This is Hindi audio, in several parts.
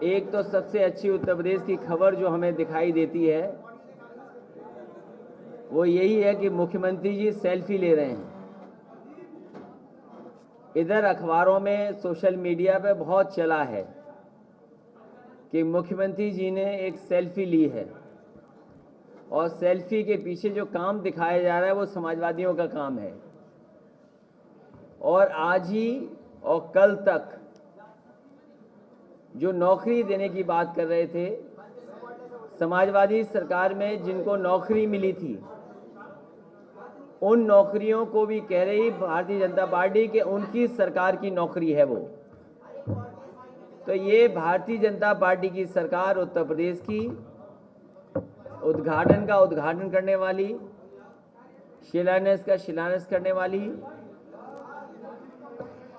एक तो सबसे अच्छी उत्तर प्रदेश की खबर जो हमें दिखाई देती है वो यही है कि मुख्यमंत्री जी सेल्फी ले रहे हैं। इधर अखबारों में, सोशल मीडिया पे बहुत चला है कि मुख्यमंत्री जी ने एक सेल्फी ली है और सेल्फी के पीछे जो काम दिखाया जा रहा है वो समाजवादियों का काम है। और आज ही और कल तक जो नौकरी देने की बात कर रहे थे, समाजवादी सरकार में जिनको नौकरी मिली थी उन नौकरियों को भी कह रही भारतीय जनता पार्टी कि उनकी सरकार की नौकरी है वो। तो ये भारतीय जनता पार्टी की सरकार उत्तर प्रदेश की उद्घाटन करने वाली, शिलान्यास का शिलान्यास करने वाली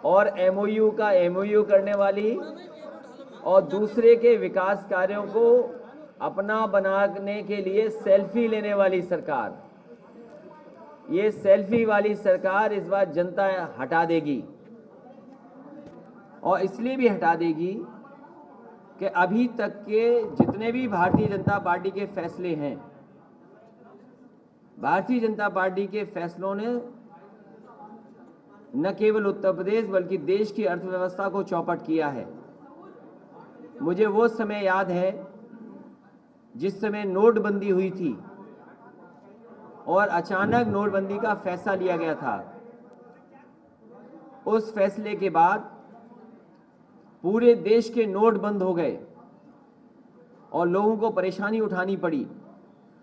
और एमओयू का एमओयू करने वाली और दूसरे के विकास कार्यों को अपना बनाने के लिए सेल्फी लेने वाली सरकार, ये सेल्फी वाली सरकार इस बार जनता हटा देगी। और इसलिए भी हटा देगी कि अभी तक के जितने भी भारतीय जनता पार्टी के फैसले हैं, भारतीय जनता पार्टी के फैसलों ने न केवल उत्तर प्रदेश बल्कि देश की अर्थव्यवस्था को चौपट किया है। मुझे वो समय याद है जिस समय नोटबंदी हुई थी और अचानक नोटबंदी का फैसला लिया गया था। उस फैसले के बाद पूरे देश के नोट बंद हो गए और लोगों को परेशानी उठानी पड़ी,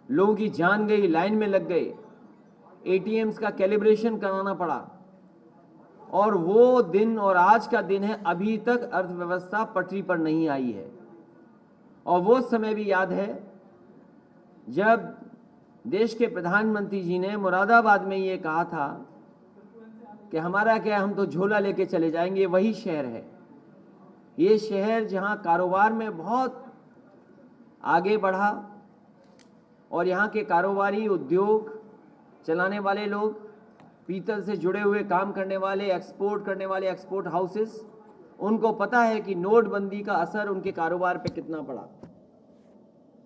लोगों की जान गई, लाइन में लग गए, एटीएम्स का कैलिब्रेशन कराना पड़ा। और वो दिन और आज का दिन है, अभी तक अर्थव्यवस्था पटरी पर नहीं आई है। और वो समय भी याद है जब देश के प्रधानमंत्री जी ने मुरादाबाद में ये कहा था कि हमारा क्या, हम तो झोला लेके चले जाएंगे। वही शहर है, ये शहर जहां कारोबार में बहुत आगे बढ़ा और यहाँ के कारोबारी, उद्योग चलाने वाले लोग, पीतल से जुड़े हुए काम करने वाले, एक्सपोर्ट करने वाले एक्सपोर्ट हाउसेस, उनको पता है कि नोटबंदी का असर उनके कारोबार पे कितना पड़ा।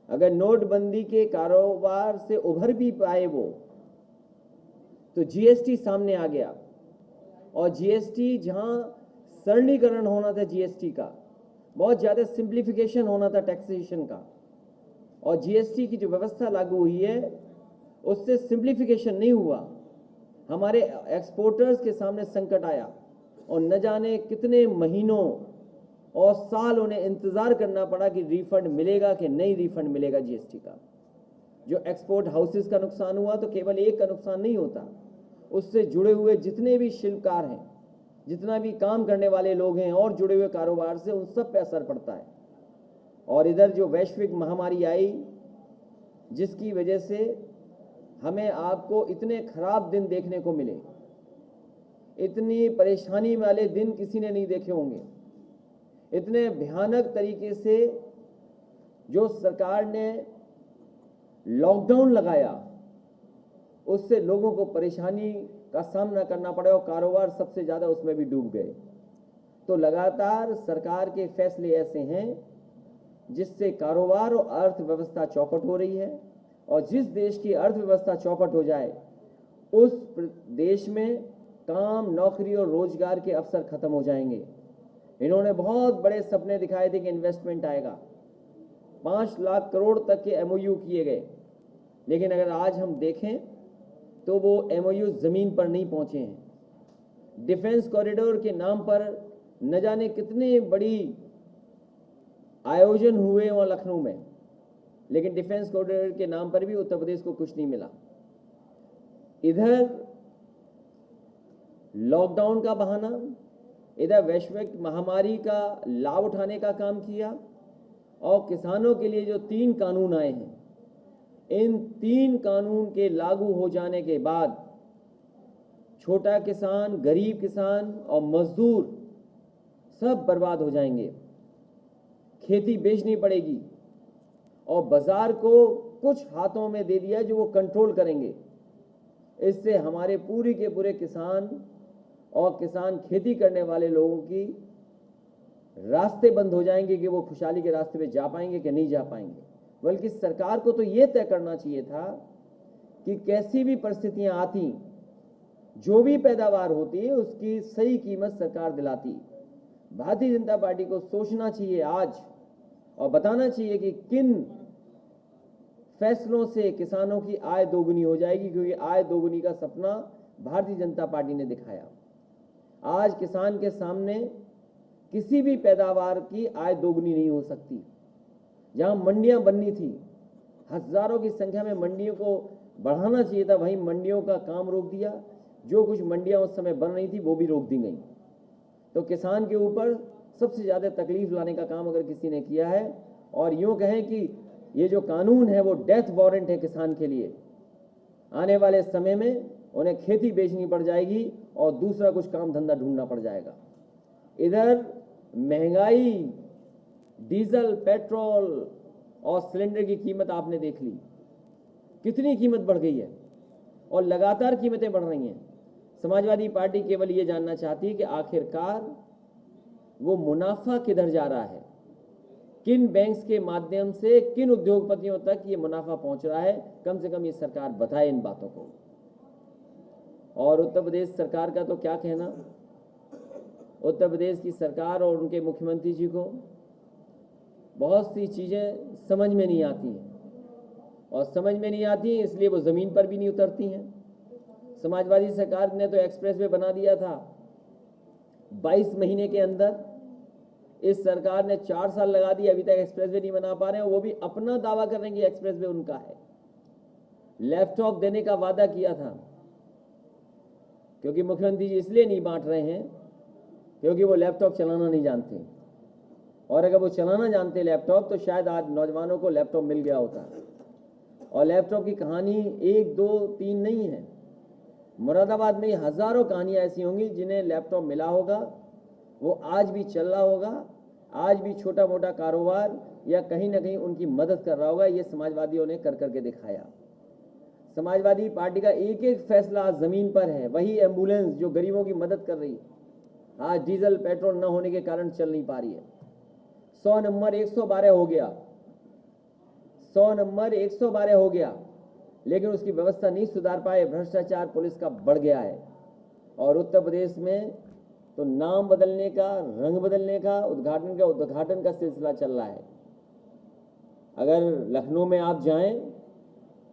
अगर नोटबंदी के कारोबार से उभर भी पाए वो, तो जीएसटी सामने आ गया और जीएसटी जहां सरलीकरण होना था, जीएसटी का बहुत ज्यादा सिंप्लीफिकेशन होना था टैक्सेशन का, और जीएसटी की जो व्यवस्था लागू हुई है उससे सिंप्लीफिकेशन नहीं हुआ। हमारे एक्सपोर्टर्स के सामने संकट आया और न जाने कितने महीनों और साल उन्हें इंतजार करना पड़ा कि रिफंड मिलेगा कि नहीं रिफंड मिलेगा जीएसटी का। जो एक्सपोर्ट हाउसेस का नुकसान हुआ तो केवल एक का नुकसान नहीं होता, उससे जुड़े हुए जितने भी शिल्पकार हैं, जितना भी काम करने वाले लोग हैं और जुड़े हुए कारोबार से, उन सब पे असर पड़ता है। और इधर जो वैश्विक महामारी आई जिसकी वजह से हमें आपको इतने खराब दिन देखने को मिले, इतनी परेशानी वाले दिन किसी ने नहीं देखे होंगे। इतने भयानक तरीके से जो सरकार ने लॉकडाउन लगाया उससे लोगों को परेशानी का सामना करना पड़ा और कारोबार सबसे ज्यादा उसमें भी डूब गए। तो लगातार सरकार के फैसले ऐसे हैं जिससे कारोबार और अर्थव्यवस्था चौपट हो रही है, और जिस देश की अर्थव्यवस्था चौपट हो जाए उस देश में काम, नौकरी और रोजगार के अवसर खत्म हो जाएंगे। इन्होंने बहुत बड़े सपने दिखाए थे कि इन्वेस्टमेंट आएगा, 5 लाख करोड़ तक के एमओयू किए गए, लेकिन अगर आज हम देखें तो वो एमओयू जमीन पर नहीं पहुंचे हैं। डिफेंस कॉरिडोर के नाम पर न जाने कितने बड़ी आयोजन हुए वहां लखनऊ में, लेकिन डिफेंस कॉरिडोर के नाम पर भी उत्तर प्रदेश को कुछ नहीं मिला। इधर लॉकडाउन का बहाना, इधर वैश्विक महामारी का लाभ उठाने का काम किया, और किसानों के लिए जो 3 कानून आए हैं, इन 3 कानून के लागू हो जाने के बाद छोटा किसान, गरीब किसान और मजदूर सब बर्बाद हो जाएंगे। खेती बेचनी पड़ेगी और बाजार को कुछ हाथों में दे दिया जो वो कंट्रोल करेंगे। इससे हमारे पूरे के पूरे किसान और किसान खेती करने वाले लोगों की रास्ते बंद हो जाएंगे कि वो खुशहाली के रास्ते पे जा पाएंगे कि नहीं जा पाएंगे। बल्कि सरकार को तो ये तय करना चाहिए था कि कैसी भी परिस्थितियां आती, जो भी पैदावार होती उसकी सही कीमत सरकार दिलाती। भारतीय जनता पार्टी को सोचना चाहिए आज और बताना चाहिए कि किन फैसलों से किसानों की आय दोगुनी हो जाएगी, क्योंकि आय दोगुनी का सपना भारतीय जनता पार्टी ने दिखाया। आज किसान के सामने किसी भी पैदावार की आय दोगुनी नहीं हो सकती। जहां मंडियां बननी थी, हजारों की संख्या में मंडियों को बढ़ाना चाहिए था, वहीं मंडियों का काम रोक दिया। जो कुछ मंडियां उस समय बन रही थी वो भी रोक दी गई। तो किसान के ऊपर सबसे ज़्यादा तकलीफ लाने का काम अगर किसी ने किया है, और यूँ कहें कि ये जो कानून है वो डेथ वारंट है किसान के लिए। आने वाले समय में उन्हें खेती बेचनी पड़ जाएगी और दूसरा कुछ काम धंधा ढूंढना पड़ जाएगा। इधर महंगाई, डीजल, पेट्रोल और सिलेंडर की कीमत आपने देख ली, कितनी कीमत बढ़ गई है और लगातार कीमतें बढ़ रही हैं। समाजवादी पार्टी केवल ये जानना चाहती है कि आखिरकार वो मुनाफा किधर जा रहा है, किन बैंक्स के माध्यम से किन उद्योगपतियों तक ये मुनाफा पहुंच रहा है। कम से कम ये सरकार बताए इन बातों को। और उत्तर प्रदेश सरकार का तो क्या कहना। उत्तर प्रदेश की सरकार और उनके मुख्यमंत्री जी को बहुत सी चीज़ें समझ में नहीं आती हैं, और समझ में नहीं आती हैं इसलिए वो ज़मीन पर भी नहीं उतरती हैं। समाजवादी सरकार ने तो एक्सप्रेसवे बना दिया था 22 महीने के अंदर। इस सरकार ने 4 साल लगा दिए, अभी तक एक्सप्रेसवे नहीं बना पा रहे हैं। वो भी अपना दावा कर रहे हैं कि एक्सप्रेसवे उनका है। लैपटॉप देने का वादा किया था, क्योंकि मुख्यमंत्री जी इसलिए नहीं बांट रहे हैं क्योंकि वो लैपटॉप चलाना नहीं जानते, और अगर वो चलाना जानते लैपटॉप तो शायद आज नौजवानों को लैपटॉप मिल गया होता। और लैपटॉप की कहानी 1, 2, 3 नहीं है। मुरादाबाद में हज़ारों कहानियाँ ऐसी होंगी जिन्हें लैपटॉप मिला होगा, वो आज भी चल रहा होगा, आज भी छोटा मोटा कारोबार या कहीं ना कहीं उनकी मदद कर रहा होगा। ये समाजवादियों ने कर करके दिखाया। समाजवादी पार्टी का एक एक फैसला आज ज़मीन पर है। वही एम्बुलेंस जो गरीबों की मदद कर रही है, आज डीजल पेट्रोल न होने के कारण चल नहीं पा रही है। 100 नंबर 112 हो गया, 100 नंबर 112 हो गया, लेकिन उसकी व्यवस्था नहीं सुधार पाए। भ्रष्टाचार पुलिस का बढ़ गया है। और उत्तर प्रदेश में तो नाम बदलने का, रंग बदलने का, उद्घाटन का सिलसिला चल रहा है। अगर लखनऊ में आप जाएं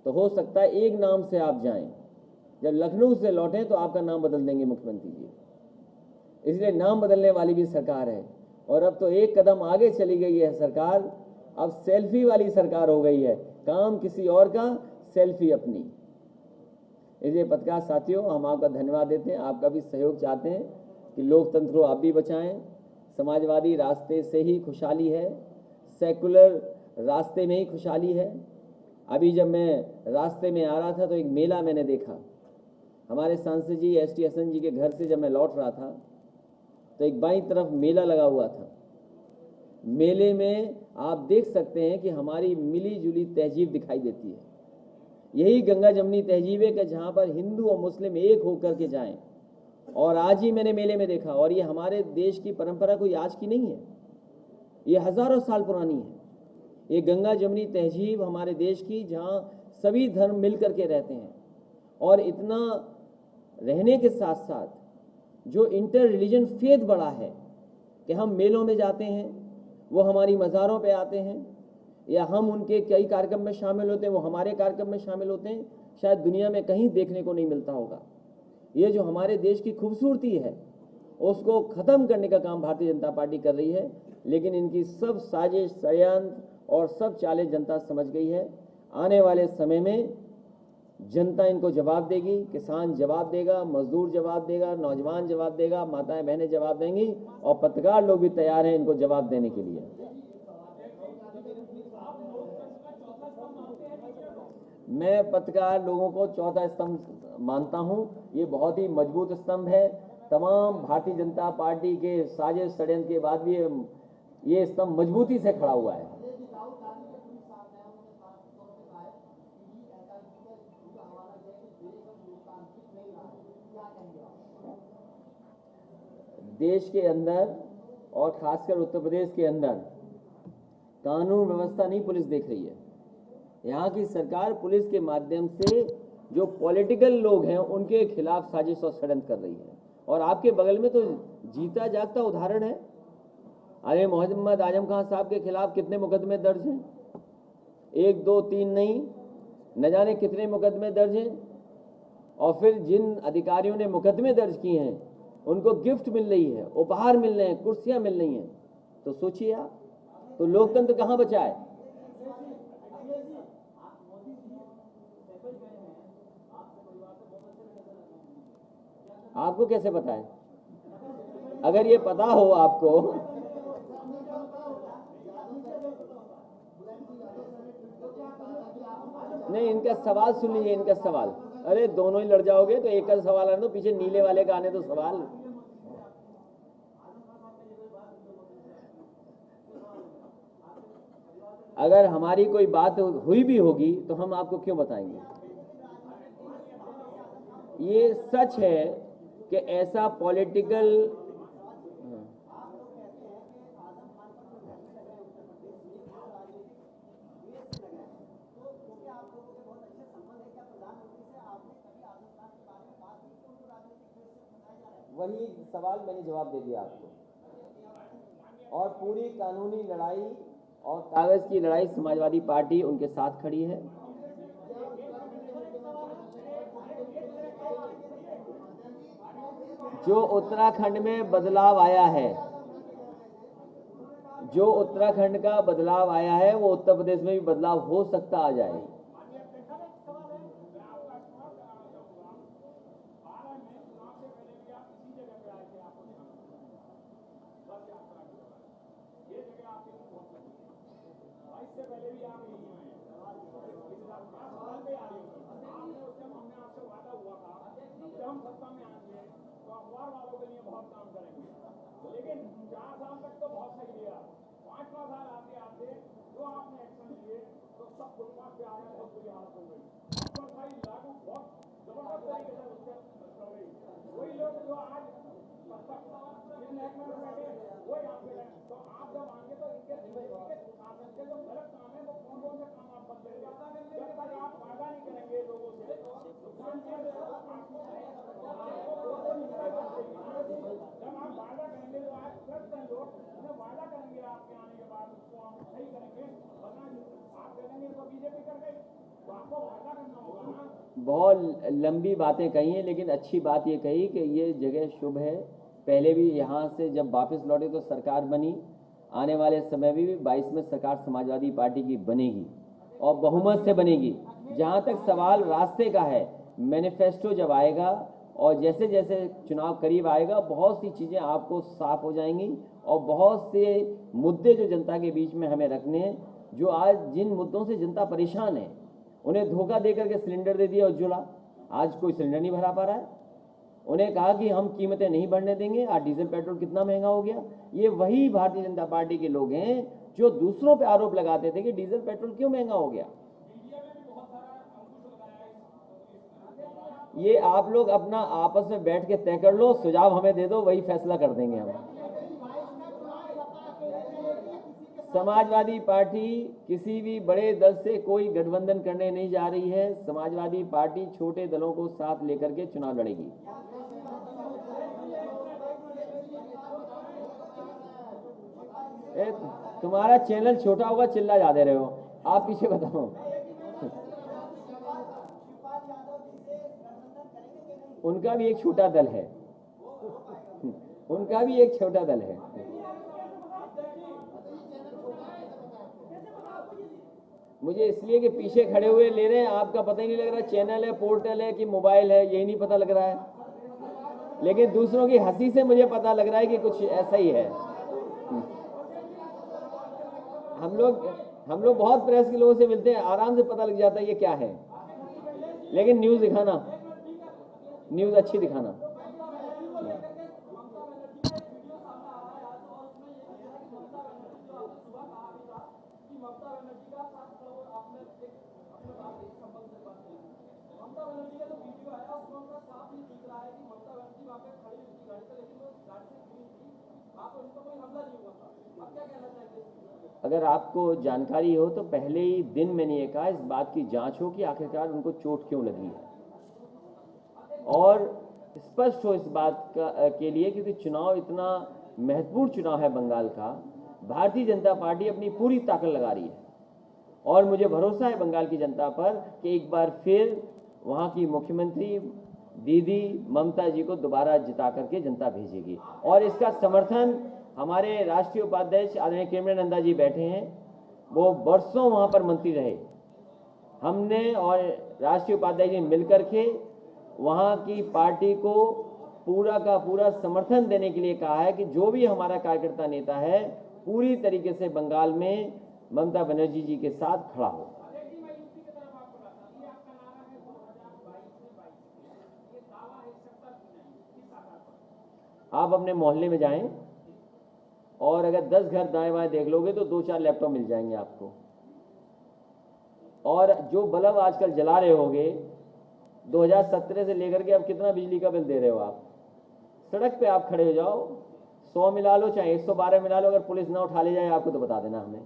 तो हो सकता है एक नाम से आप जाएं, जब लखनऊ से लौटें तो आपका नाम बदल देंगे मुख्यमंत्री जी। इसलिए नाम बदलने वाली भी सरकार है। और अब तो एक कदम आगे चली गई है सरकार, अब सेल्फी वाली सरकार हो गई है। काम किसी और का, सेल्फी अपनी। इसलिए पत्रकार साथियों, हम आपका धन्यवाद देते हैं, आपका भी सहयोग चाहते हैं कि लोकतंत्र को आप भी बचाएं। समाजवादी रास्ते से ही खुशहाली है, सेकुलर रास्ते में ही खुशहाली है। अभी जब मैं रास्ते में आ रहा था तो एक मेला मैंने देखा। हमारे सांसद जी ST हसन जी के घर से जब मैं लौट रहा था तो एक बाईं तरफ मेला लगा हुआ था। मेले में आप देख सकते हैं कि हमारी मिली जुली तहजीब दिखाई देती है। यही गंगा जमनी तहजीब है कि जहाँ पर हिंदू और मुस्लिम एक होकर के जाएं। और आज ही मैंने मेले में देखा, और ये हमारे देश की परंपरा कोई आज की नहीं है, ये हजारों साल पुरानी है। ये गंगा जमनी तहजीब हमारे देश की, जहाँ सभी धर्म मिल करके रहते हैं। और इतना रहने के साथ साथ जो इंटर रिलीजन फेथ बड़ा है कि हम मेलों में जाते हैं, वो हमारी मज़ारों पे आते हैं, या हम उनके कई कार्यक्रम में शामिल होते हैं, वो हमारे कार्यक्रम में शामिल होते हैं। शायद दुनिया में कहीं देखने को नहीं मिलता होगा। ये जो हमारे देश की खूबसूरती है उसको ख़त्म करने का काम भारतीय जनता पार्टी कर रही है। लेकिन इनकी सब साजिश, षड्यंत्र और सब चालें जनता समझ गई है। आने वाले समय में जनता इनको जवाब देगी, किसान जवाब देगा, मजदूर जवाब देगा, नौजवान जवाब देगा, माताएं बहनें जवाब देंगी, और पत्रकार लोग भी तैयार हैं इनको जवाब देने के लिए। मैं पत्रकार लोगों को चौथा स्तंभ मानता हूं। ये बहुत ही मजबूत स्तंभ है। तमाम भारतीय जनता पार्टी के साजिश षड्यंत्र के बाद भी ये स्तंभ मजबूती से खड़ा हुआ है। देश के अंदर और खासकर उत्तर प्रदेश के अंदर कानून व्यवस्था नहीं पुलिस देख रही है। यहाँ की सरकार पुलिस के माध्यम से जो पॉलिटिकल लोग हैं उनके खिलाफ साजिश और षड्यंत्र कर रही है। और आपके बगल में तो जीता जागता उदाहरण है। अरे मोहम्मद आजम खान साहब के खिलाफ कितने मुकदमे दर्ज हैं? 1 2 3 नहीं, न जाने कितने मुकदमे दर्ज हैं। और फिर जिन अधिकारियों ने मुकदमे दर्ज किए हैं उनको गिफ्ट मिल रही है, उपहार मिल रहे हैं, कुर्सियां मिल रही हैं। तो सोचिए आप, तो लोकतंत्र कहां बचा है? आपको कैसे पता है? अगर ये पता हो आपको, नहीं, इनका सवाल सुन लीजिए, इनका सवाल। अरे दोनों ही लड़ जाओगे तो एक का सवाल आने दो, पीछे नीले वाले का आने दो सवाल। अगर हमारी कोई बात हुई भी होगी तो हम आपको क्यों बताएंगे? ये सच है कि ऐसा पॉलिटिकल वही सवाल मैंने जवाब दे दिया आपको। और पूरी कानूनी लड़ाई और कागज की लड़ाई समाजवादी पार्टी उनके साथ खड़ी है। जो उत्तराखंड में बदलाव आया है, जो उत्तराखंड का बदलाव आया है वो उत्तर प्रदेश में भी बदलाव हो सकता आ जाए। लेकिन 4 साल तक तो बहुत सही दिया, 5वां साल आते आते जो आपने एक्शन लिए तो सब फुटपाथ पे आ गए, बहुत बुरी हालत हो गई। पर भाई लागू बहुत जबरदस्त तरीके से उसके कर रही। वही लोग जो आज जिन महकमे में बैठे वही आप पे हैं, तो आप जब आएंगे तो इनके शासन के जो गलत काम है वो कौन से काम आप बंद करेंगे? जब तक आप वादा नहीं करेंगे लोगों से, जब आप वादा करेंगे तो आज ट्रस्ट हैं लोग, उन्हें वादा करेंगे आपके आने के बाद उसको हम सही करेंगे, वरना आप करेंगे तो बीजेपी कर गई, तो आपको वादा करना होगा ना। बहुत लंबी बातें कही हैं, लेकिन अच्छी बात ये कही कि ये जगह शुभ है। पहले भी यहाँ से जब वापस लौटे तो सरकार बनी, आने वाले समय में भी 22 में सरकार समाजवादी पार्टी की बनेगी और बहुमत से बनेगी। जहाँ तक सवाल रास्ते का है, मैनिफेस्टो जब आएगा और जैसे जैसे चुनाव करीब आएगा बहुत सी चीज़ें आपको साफ हो जाएंगी और बहुत से मुद्दे जो जनता के बीच में हमें रखने हैं, जो आज जिन मुद्दों से जनता परेशान है, उन्हें धोखा दे करके सिलेंडर दे दिया उज्ज्वला, आज कोई सिलेंडर नहीं भरा पा रहा है। उन्हें कहा कि हम कीमतें नहीं बढ़ने देंगे, आज डीजल पेट्रोल कितना महंगा हो गया। ये वही भारतीय जनता पार्टी के लोग हैं जो दूसरों पे आरोप लगाते थे कि डीजल पेट्रोल क्यों महंगा हो गया। ये आप लोग अपना आपस में बैठ के तय कर लो, सुझाव हमें दे दो, वही फैसला कर देंगे हम। समाजवादी पार्टी किसी भी बड़े दल से कोई गठबंधन करने नहीं जा रही है। समाजवादी पार्टी छोटे दलों को साथ लेकर के चुनाव लड़ेगी। तुम्हारा चैनल छोटा होगा, चिल्ला जा दे रहे हो, आप पीछे बताओ। उनका भी एक छोटा दल है, उनका भी एक छोटा दल है। मुझे इसलिए कि पीछे खड़े हुए ले रहे हैं, आपका पता ही नहीं लग रहा चैनल है, पोर्टल है कि मोबाइल है, यही नहीं पता लग रहा है। लेकिन दूसरों की हंसी से मुझे पता लग रहा है कि कुछ ऐसा ही है। हम लोग बहुत प्रेस के लोगों से मिलते हैं, आराम से पता लग जाता है ये क्या है। लेकिन न्यूज़ दिखाना, न्यूज़ अच्छी दिखाना। अगर आपको जानकारी हो तो पहले ही दिन मैंने ये कहा इस बात की जांच हो कि आखिरकार उनको चोट क्यों लगी है, और स्पष्ट हो इस बात के लिए, क्योंकि चुनाव इतना महत्वपूर्ण चुनाव है बंगाल का। भारतीय जनता पार्टी अपनी पूरी ताकत लगा रही है और मुझे भरोसा है बंगाल की जनता पर कि एक बार फिर वहाँ की मुख्यमंत्री दीदी ममता जी को दोबारा जिता करके जनता भेजेगी। और इसका समर्थन हमारे राष्ट्रीय उपाध्यक्ष आदरणीय केमरे नंदा जी बैठे हैं, वो वर्षों वहाँ पर मंत्री रहे। हमने और राष्ट्रीय उपाध्यक्ष जी मिलकर के वहाँ की पार्टी को पूरा का पूरा समर्थन देने के लिए कहा है कि जो भी हमारा कार्यकर्ता नेता है पूरी तरीके से बंगाल में ममता बनर्जी जी के साथ खड़ा हो। आप अपने मोहल्ले में जाएं और अगर 10 घर दाएं बाएं देख लोगे तो 2-4 लैपटॉप मिल जाएंगे आपको। और जो बल्ब आजकल जला रहे होगे 2017 से लेकर के अब कितना बिजली का बिल दे रहे हो आप? सड़क पे आप खड़े हो जाओ, 100 मिला लो चाहे 112 मिला लो, अगर पुलिस ना उठा ले जाए आपको तो बता देना हमें।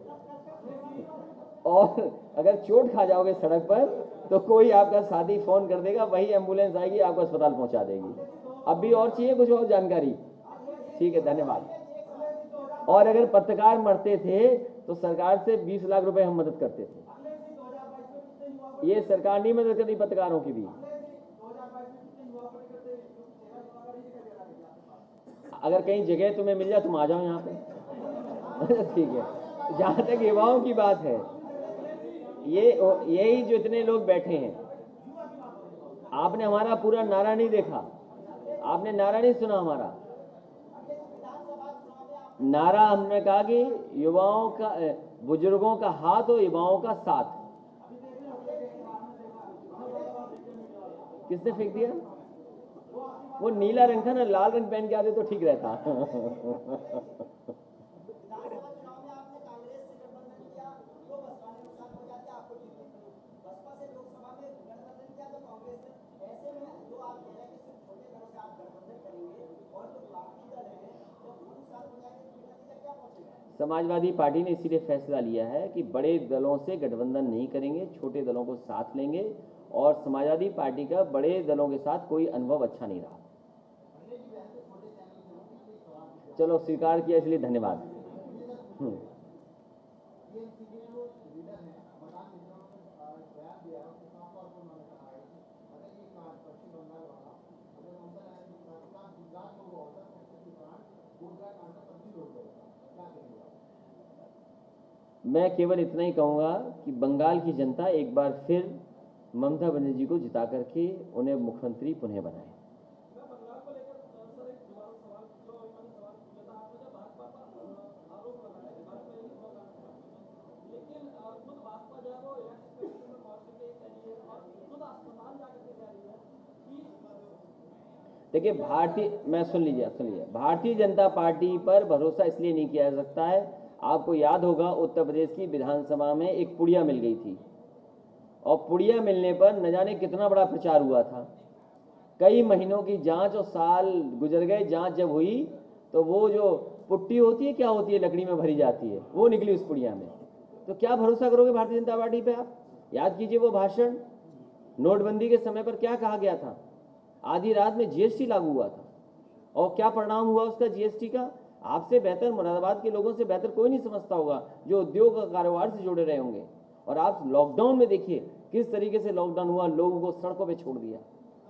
और अगर चोट खा जाओगे सड़क पर तो कोई आपका साथी फोन कर देगा, वही एम्बुलेंस आएगी आपको अस्पताल पहुंचा देगी। अब भी और चाहिए कुछ और जानकारी? ठीक है, धन्यवाद। और अगर पत्रकार मरते थे तो सरकार से 20 लाख रुपए हम मदद करते थे। ये सरकार नहीं मदद करती पत्रकारों की भी। अगर कहीं जगह तुम्हें मिल जाए तुम आ जाओ यहाँ पे। ठीक है, जहां तक युवाओं की बात है, यही जो इतने लोग बैठे हैं, आपने हमारा पूरा नारा नहीं देखा, आपने नारा नहीं सुना हमारा नारा। हमने कहा कि युवाओं का, बुजुर्गों का हाथ और युवाओं का साथ। किसने फेंक दिया? वो नीला रंग था ना, लाल रंग पहन के आते तो ठीक रहता। समाजवादी पार्टी ने इसीलिए फैसला लिया है कि बड़े दलों से गठबंधन नहीं करेंगे, छोटे दलों को साथ लेंगे, और समाजवादी पार्टी का बड़े दलों के साथ कोई अनुभव अच्छा नहीं रहा। चलो स्वीकार किया इसलिए धन्यवाद। मैं केवल इतना ही कहूँगा कि बंगाल की जनता एक बार फिर ममता बनर्जी को जिता करके उन्हें मुख्यमंत्री पुनः बनाए। देखिए भारतीय जनता पार्टी पर भरोसा इसलिए नहीं किया जा सकता है। आपको याद होगा उत्तर प्रदेश की विधानसभा में एक पुड़िया मिल गई थी, और पुड़िया मिलने पर न जाने कितना बड़ा प्रचार हुआ था। कई महीनों की जांच और साल गुजर गए। जांच जब हुई तो वो जो पुट्टी होती है, क्या होती है, लकड़ी में भरी जाती है, वो निकली उस पुड़िया में। तो क्या भरोसा करोगे भारतीय जनता पार्टी पे आप? याद कीजिए वो भाषण नोटबंदी के समय पर क्या कहा गया था। आधी रात में जीएसटी लागू हुआ था, और क्या परिणाम हुआ उसका जीएसटी का? आपसे बेहतर, मुरादाबाद के लोगों से बेहतर कोई नहीं समझता होगा जो उद्योग और कारोबार से जुड़े रहे होंगे। और आप लॉकडाउन में देखिए किस तरीके से लॉकडाउन हुआ, लोगों को सड़कों पे छोड़ दिया,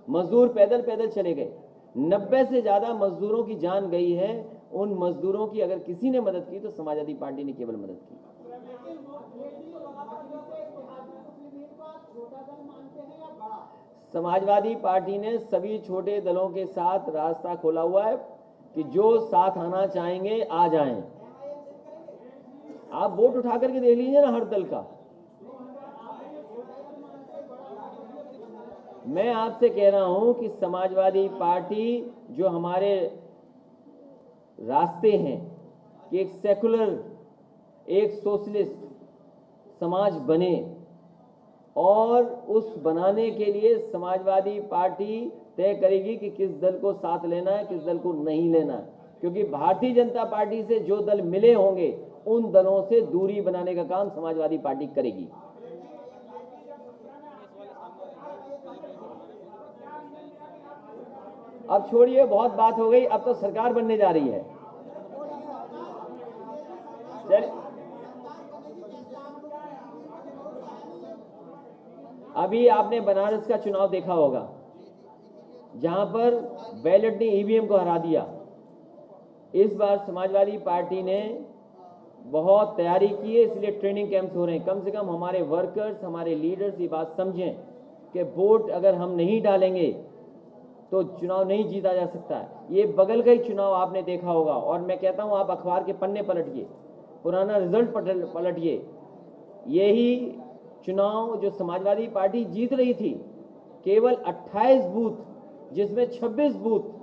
मजदूर पैदल पैदल चले गए। 90 से ज्यादा मजदूरों की जान गई है। उन मजदूरों की अगर किसी ने मदद की तो समाजवादी पार्टी ने केवल मदद की। समाजवादी पार्टी ने सभी छोटे दलों के साथ रास्ता खोला हुआ है कि जो साथ आना चाहेंगे आ जाएं। आप वोट उठा करके देख लीजिए ना हर दल का। मैं आपसे कह रहा हूं कि समाजवादी पार्टी जो हमारे रास्ते हैं कि एक सेकुलर, एक सोशलिस्ट समाज बने, और उस बनाने के लिए समाजवादी पार्टी तय करेगी कि किस दल को साथ लेना है, किस दल को नहीं लेना है। क्योंकि भारतीय जनता पार्टी से जो दल मिले होंगे उन दलों से दूरी बनाने का काम समाजवादी पार्टी करेगी। अब छोड़िए, बहुत बात हो गई, अब तो सरकार बनने जा रही है। चलिए, अभी आपने बनारस का चुनाव देखा होगा, जहां पर बैलेट ने ईवीएम को हरा दिया। इस बार समाजवादी पार्टी ने बहुत तैयारी की है, इसलिए ट्रेनिंग कैंप्स हो रहे हैं। कम से कम हमारे वर्कर्स, हमारे लीडर्स ये बात समझें कि वोट अगर हम नहीं डालेंगे तो चुनाव नहीं जीता जा सकता है। ये बगल का ही चुनाव आपने देखा होगा, और मैं कहता हूं आप अखबार के पन्ने पलटिए, पुराना रिजल्ट पलटिए। यही चुनाव जो समाजवादी पार्टी जीत रही थी, केवल 28 बूथ, जिसमें 26 बूथ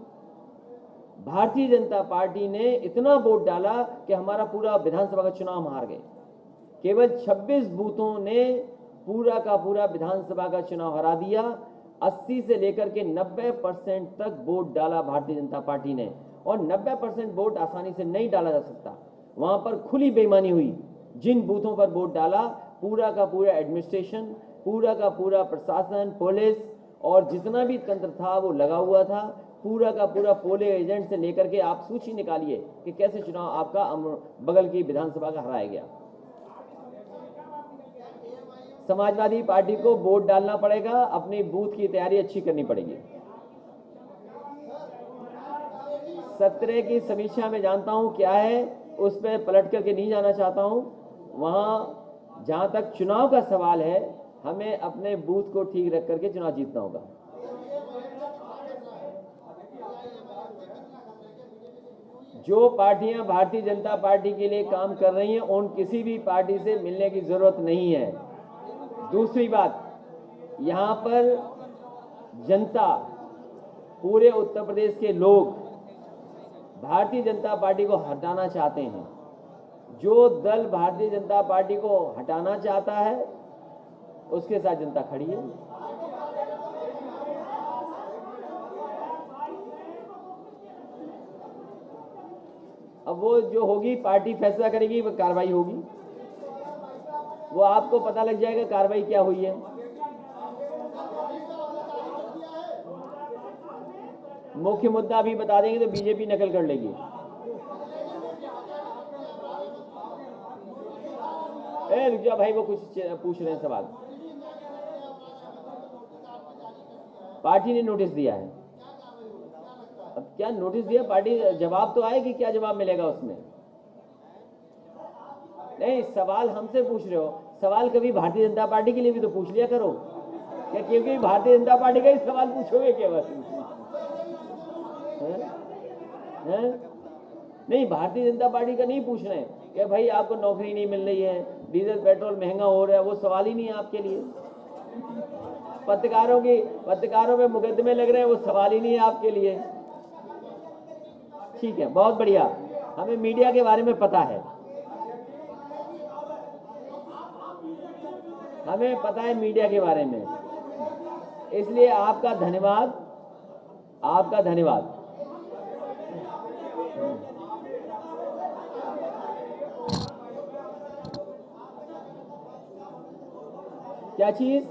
भारतीय जनता पार्टी ने इतना वोट डाला कि हमारा पूरा विधानसभा का चुनाव हम हार गए। केवल 26 बूथों ने पूरा का पूरा विधानसभा का चुनाव हरा दिया। 80 से लेकर के 90% तक वोट डाला भारतीय जनता पार्टी ने, और 90% वोट आसानी से नहीं डाला जा सकता। वहां पर खुली बेईमानी हुई। जिन बूथों पर वोट डाला, पूरा का पूरा एडमिनिस्ट्रेशन, पूरा का पूरा प्रशासन, पुलिस और जितना भी तंत्र था वो लगा हुआ था। पूरा का पूरा पोलिंग एजेंट से लेकर के आप सूची निकालिए कि कैसे चुनाव आपका बगल की विधानसभा का हराया गया। समाजवादी पार्टी को वोट डालना पड़ेगा, अपनी बूथ की तैयारी अच्छी करनी पड़ेगी। सत्र की समीक्षा में जानता हूं क्या है, उस पर पलट करके नहीं जाना चाहता हूं। वहां जहां तक चुनाव का सवाल है, हमें अपने बूथ को ठीक रख करके चुनाव जीतना होगा। जो पार्टियां भारतीय जनता पार्टी के लिए काम कर रही हैं, उन किसी भी पार्टी से मिलने की जरूरत नहीं है। दूसरी बात, यहां पर जनता, पूरे उत्तर प्रदेश के लोग भारतीय जनता पार्टी को हटाना चाहते हैं। जो दल भारतीय जनता पार्टी को हटाना चाहता है, उसके साथ जनता खड़ी है। अब वो जो होगी, पार्टी फैसला करेगी, वो कार्रवाई होगी, वो आपको पता लग जाएगा कार्रवाई क्या हुई है। मुख्य मुद्दा अभी बता देंगे तो बीजेपी नकल कर लेगी। रुक जा भाई, वो कुछ पूछ रहे हैं सवाल। पार्टी ने नोटिस दिया है। अब क्या नोटिस दिया, पार्टी जवाब तो आएगी, क्या जवाब मिलेगा उसमें? नहीं, सवाल हमसे पूछ रहे हो, सवाल कभी भारतीय जनता पार्टी के लिए भी तो पूछ लिया करो। क्या क्योंकि भारतीय जनता पार्टी का ही सवाल पूछोगे क्या बस? नहीं, भारतीय जनता पार्टी का नहीं पूछ रहे हैं कि भाई आपको नौकरी नहीं मिल रही है, डीजल पेट्रोल महंगा हो रहा है, वो सवाल ही नहीं है आपके लिए। पत्रकारों में मुकदमे लग रहे हैं, वो सवाल ही नहीं है आपके लिए। ठीक है, बहुत बढ़िया, हमें मीडिया के बारे में पता है, हमें पता है मीडिया के बारे में, इसलिए आपका धन्यवाद, आपका धन्यवाद। क्या चीज?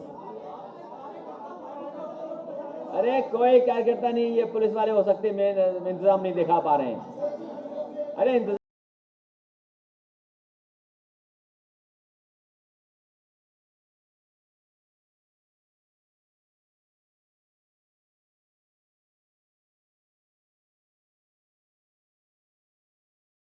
अरे कोई कार्यकर्ता नहीं, ये पुलिस वाले हो सकते, मैं इंतजाम नहीं दिखा पा रहे हैं। अरे